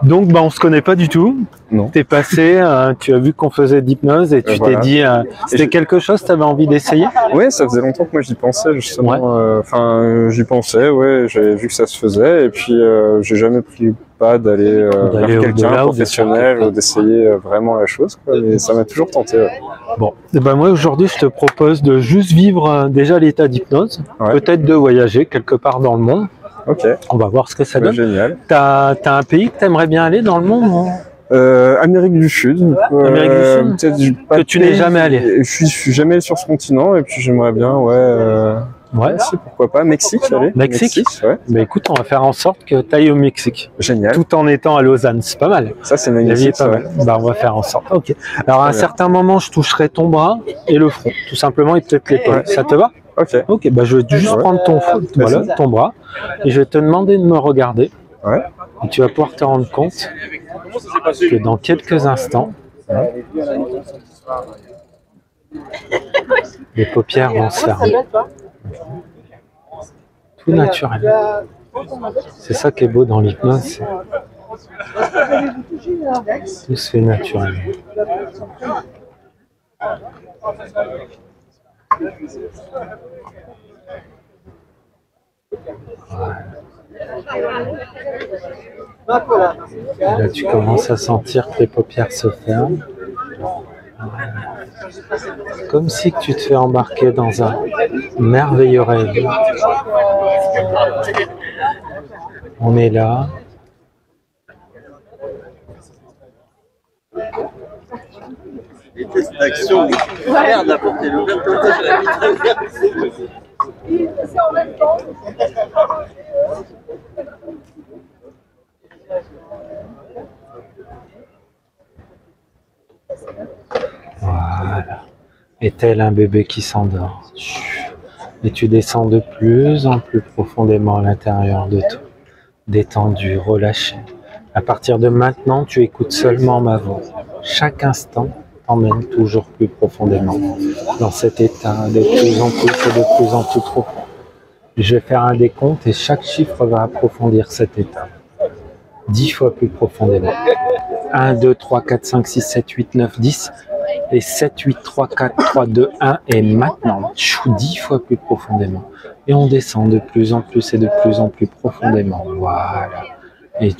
Donc, bah, on se connaît pas du tout. Non. T'es passé, tu as vu qu'on faisait d'hypnose et tu Voilà. t'es dit, c'était quelque chose que tu avais envie d'essayer? Ouais, ça faisait longtemps que moi j'y pensais justement. Enfin, j'y pensais, ouais, j'avais vu que ça se faisait et puis j'ai jamais pris le pas d'aller vers quelqu'un professionnel ou d'essayer vraiment la chose, quoi. Mais ça m'a toujours tenté. Ouais. Bon, et ben moi aujourd'hui je te propose de juste vivre déjà l'état d'hypnose, peut-être de voyager quelque part dans le monde. Ok. On va voir ce que ça donne. Génial. T'as un pays que tu aimerais bien aller dans le monde? Amérique du Sud. Amérique du Sud que tu n'es jamais allé. Je suis jamais allé sur ce continent et puis j'aimerais bien, ouais, si, pourquoi pas. Mexique, allez. Mexique, ouais. Bah écoute, on va faire en sorte que tu ailles au Mexique. Génial. Tout en étant à Lausanne, c'est pas mal. Ça, c'est magnifique. Pas mal. Bah, on va faire en sorte. Ok. Alors, à un certain moment, je toucherai ton bras et le front, tout simplement, et peut-être l'épaule. Ouais. Ça te va? Ok. Ok, bah, je vais juste prendre ton bras, et je vais te demander de me regarder. Ouais. Et tu vas pouvoir te rendre compte que dans quelques instants, les paupières vont se fermer. Tout naturel. C'est ça qui est beau dans l'hypnose. Tout se fait naturellement. Voilà. Et là, tu commences à sentir que les paupières se ferment. Comme si tu te fais embarquer dans un merveilleux rêve. On est là. Action. Merde, d'apporter le Voilà. Et tel un bébé qui s'endort. Et tu descends de plus en plus profondément à l'intérieur de toi. Détendu, relâché. À partir de maintenant, tu écoutes seulement ma voix. Chaque instant t'emmène toujours plus profondément dans cet état de plus en plus et de plus en plus profond. Je vais faire un décompte et chaque chiffre va approfondir cet état. 10 fois plus profondément. 1, 2, 3, 4, 5, 6, 7, 8, 9, 10. Et 7, 8, 3, 4, 3, 2, 1. Et maintenant, 10 fois plus profondément. Et on descend de plus en plus et de plus en plus profondément. Voilà. Et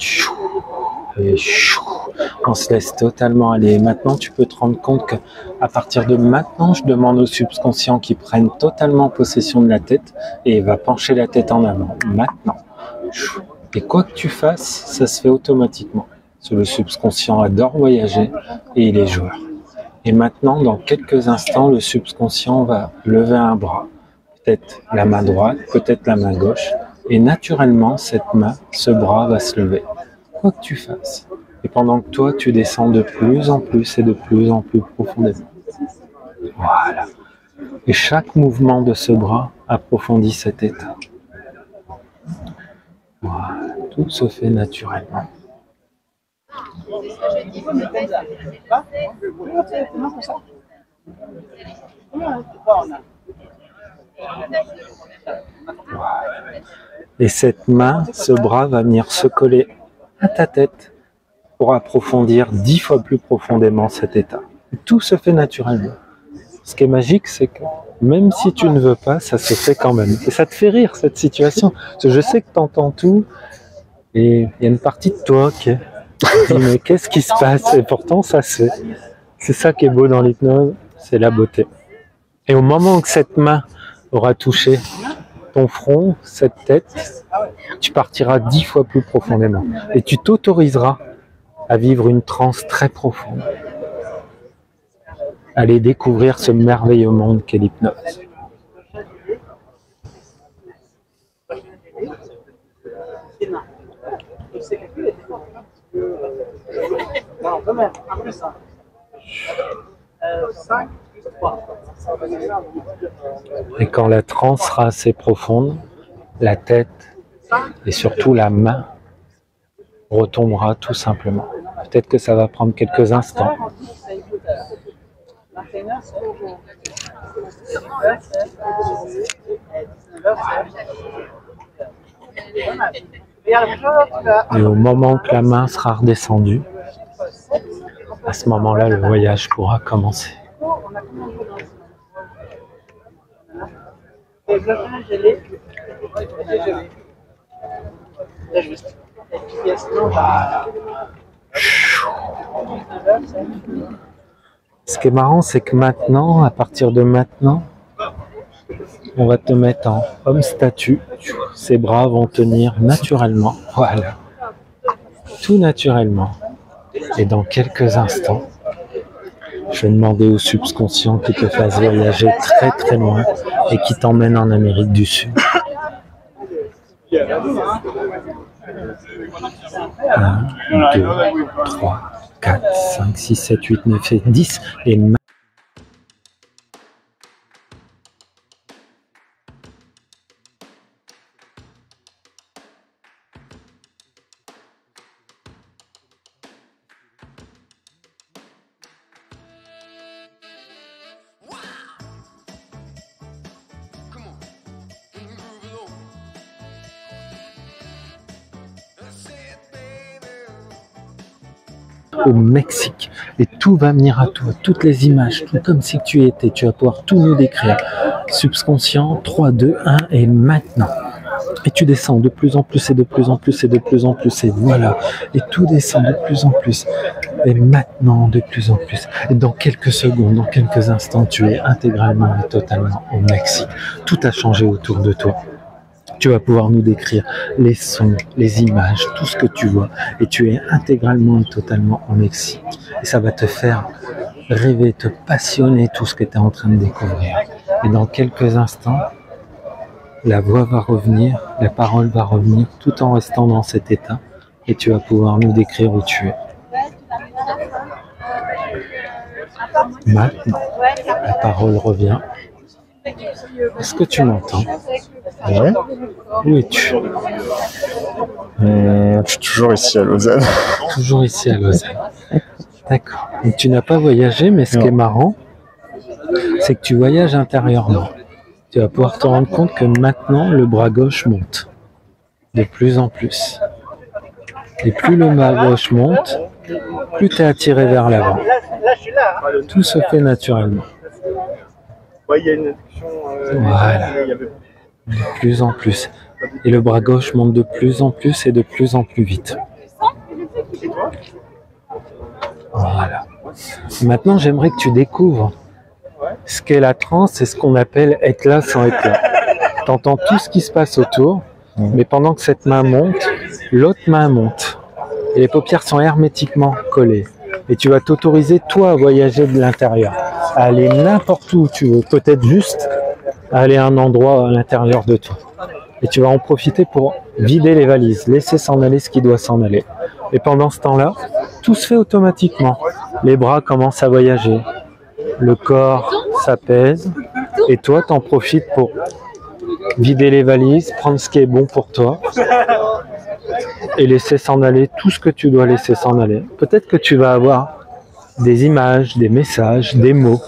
on se laisse totalement aller. Et maintenant, tu peux te rendre compte que à partir de maintenant, je demande au subconscient qu'il prenne totalement possession de la tête et il va pencher la tête en avant. Maintenant. Et quoi que tu fasses, ça se fait automatiquement. Parce que le subconscient adore voyager et il est joueur. Et maintenant, dans quelques instants, le subconscient va lever un bras. Peut-être la main droite, peut-être la main gauche. Et naturellement, cette main, ce bras va se lever. Quoi que tu fasses. Et pendant que toi, tu descends de plus en plus et de plus en plus profondément. Voilà. Et chaque mouvement de ce bras approfondit cet état. Voilà. Tout se fait naturellement. Et cette main, ce bras va venir se coller à ta tête pour approfondir 10 fois plus profondément cet état. Et tout se fait naturellement. Ce qui est magique, c'est que même si tu ne veux pas, ça se fait quand même. Et ça te fait rire, cette situation. Parce que je sais que tu entends tout et il y a une partie de toi qui dit mais qu'est-ce qui se passe? Et pourtant, ça se fait. C'est ça qui est beau dans l'hypnose, c'est la beauté. Et au moment où cette main aura touché ton front, cette tête, tu partiras 10 fois plus profondément. Et tu t'autoriseras à vivre une transe très profonde. Aller découvrir ce merveilleux monde qu'est l'hypnose. Et quand la transe sera assez profonde, la tête et surtout la main retombera tout simplement. Peut-être que ça va prendre quelques instants. Et au moment que la main sera redescendue, à ce moment-là, le voyage pourra commencer. Voilà. Ce qui est marrant, c'est que maintenant, à partir de maintenant, on va te mettre en homme statue. Ces bras vont tenir naturellement. Voilà. Tout naturellement. Et dans quelques instants, je vais demander au subconscient qu'il te fasse voyager très très loin et qui t'emmène en Amérique du Sud. 1, 2, 3, 4, 5, 6, 7, 8, 9 et 10. Et au Mexique, et tout va venir à toi, toutes les images, tout comme si tu y étais, tu vas pouvoir tout nous décrire. Subconscient, 3, 2, 1, et maintenant. Et tu descends de plus en plus, et de plus en plus, et de plus en plus, et voilà. Et tout descend de plus en plus, et maintenant de plus en plus. Et dans quelques secondes, dans quelques instants, tu es intégralement et totalement au Mexique. Tout a changé autour de toi. Tu vas pouvoir nous décrire les sons, les images, tout ce que tu vois. Et tu es intégralement et totalement au Mexique. Et ça va te faire rêver, te passionner tout ce que tu es en train de découvrir. Et dans quelques instants, la voix va revenir, la parole va revenir, tout en restant dans cet état. Et tu vas pouvoir nous décrire où tu es. Maintenant, la parole revient. Est-ce que tu m'entends? Ouais. Où es-tu? Je suis toujours ici à Lausanne. Toujours ici à Lausanne. D'accord. Et tu n'as pas voyagé, mais ce qui est marrant, c'est que tu voyages intérieurement. Tu vas pouvoir te rendre compte que maintenant, le bras gauche monte. De plus en plus. Et plus le bras gauche monte, plus tu es attiré vers l'avant. Tout se fait naturellement. Voilà. De plus en plus. Et le bras gauche monte de plus en plus et de plus en plus vite. Voilà. Maintenant, j'aimerais que tu découvres ce qu'est la transe et ce qu'on appelle être là sans être là. Tu entends tout ce qui se passe autour, mais pendant que cette main monte, l'autre main monte. Et les paupières sont hermétiquement collées. Et tu vas t'autoriser, toi, à voyager de l'intérieur, à aller n'importe où tu veux, peut-être juste à aller à un endroit à l'intérieur de toi. Et tu vas en profiter pour vider les valises, laisser s'en aller ce qui doit s'en aller. Et pendant ce temps-là, tout se fait automatiquement. Les bras commencent à voyager, le corps s'apaise, et toi, t'en profites pour vider les valises, prendre ce qui est bon pour toi, et laisser s'en aller tout ce que tu dois laisser s'en aller. Peut-être que tu vas avoir des images, des messages, des mots.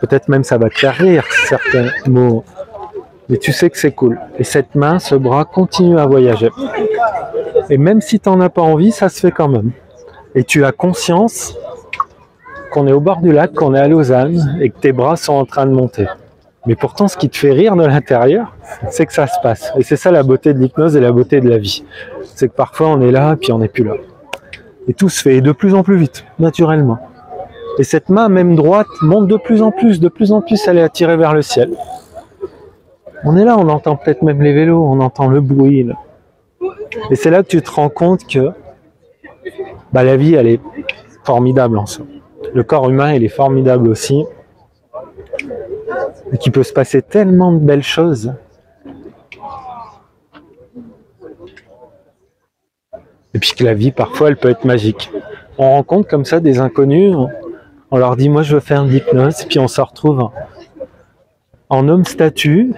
Peut-être même ça va te faire rire, certains mots. Mais tu sais que c'est cool. Et cette main, ce bras continue à voyager. Et même si tu n'en as pas envie, ça se fait quand même. Et tu as conscience qu'on est au bord du lac, qu'on est à Lausanne, et que tes bras sont en train de monter. Mais pourtant, ce qui te fait rire de l'intérieur, c'est que ça se passe. Et c'est ça la beauté de l'hypnose et la beauté de la vie. C'est que parfois on est là, puis on n'est plus là. Et tout se fait de plus en plus vite, naturellement. Et cette main, même droite, monte de plus en plus, elle est attirée vers le ciel. On est là, on entend peut-être même les vélos, on entend le bruit. Là. Et c'est là que tu te rends compte que la vie, elle est formidable en soi. Le corps humain, il est formidable aussi. Et qu'il peut se passer tellement de belles choses. Et puis que la vie, parfois, elle peut être magique. On rencontre comme ça des inconnus, on leur dit, moi je veux faire de l'hypnose, puis on se retrouve en homme statue,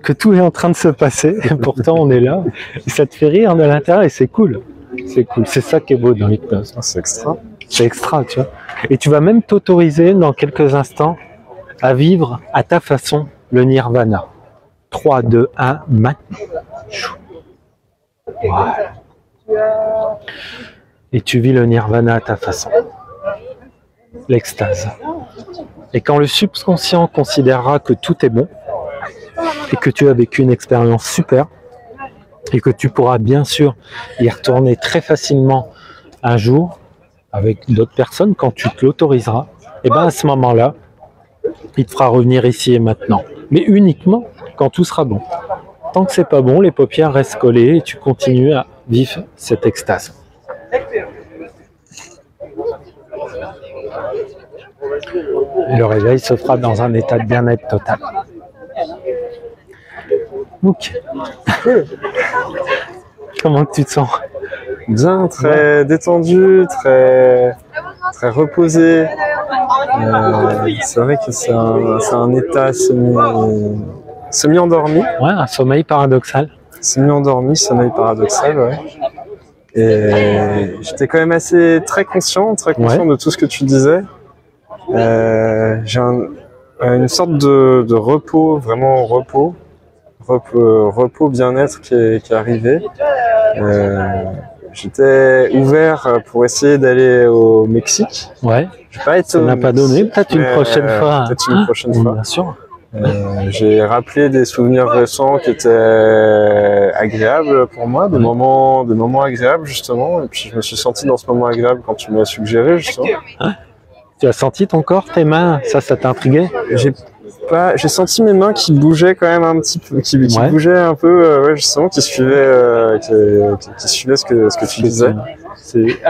que tout est en train de se passer, et pourtant on est là, et ça te fait rire de l'intérieur, et c'est cool. C'est cool, c'est ça qui est beau dans l'hypnose. C'est extra. C'est extra, tu vois. Et tu vas même t'autoriser dans quelques instants à vivre à ta façon le nirvana. 3, 2, 1, maintenant. Voilà. Et tu vis le nirvana à ta façon. L'extase. Et quand le subconscient considérera que tout est bon, et que tu as vécu une expérience super, et que tu pourras bien sûr y retourner très facilement un jour, avec d'autres personnes, quand tu te l'autoriseras, et bien à ce moment-là, il te fera revenir ici et maintenant. Mais uniquement quand tout sera bon. Tant que c'est pas bon, les paupières restent collées et tu continues à vivre cette extase. Et le réveil se fera dans un état de bien-être total. Ok. Comment tu te sens? Bien, très détendu, très reposé. C'est vrai que c'est un état semi-endormi. Ouais, un sommeil paradoxal. Semi-endormi, sommeil paradoxal, ouais. Et j'étais quand même très conscient de tout ce que tu disais. J'ai une sorte de repos, vraiment repos bien-être qui est arrivé. J'étais ouvert pour essayer d'aller au Mexique. Ouais. Ça n'a pas donné. Peut-être une prochaine fois. Peut-être une prochaine fois. Bien sûr. J'ai rappelé des souvenirs récents qui étaient agréables pour moi, des moments agréables justement. Et puis je me suis senti dans ce moment agréable quand tu m'as suggéré justement. Tu as senti ton corps, tes mains? Ça t'a intrigué? J'ai senti mes mains qui bougeaient quand même un petit peu, qui bougeaient un peu, justement, qui suivaient ce que tu disais. C'est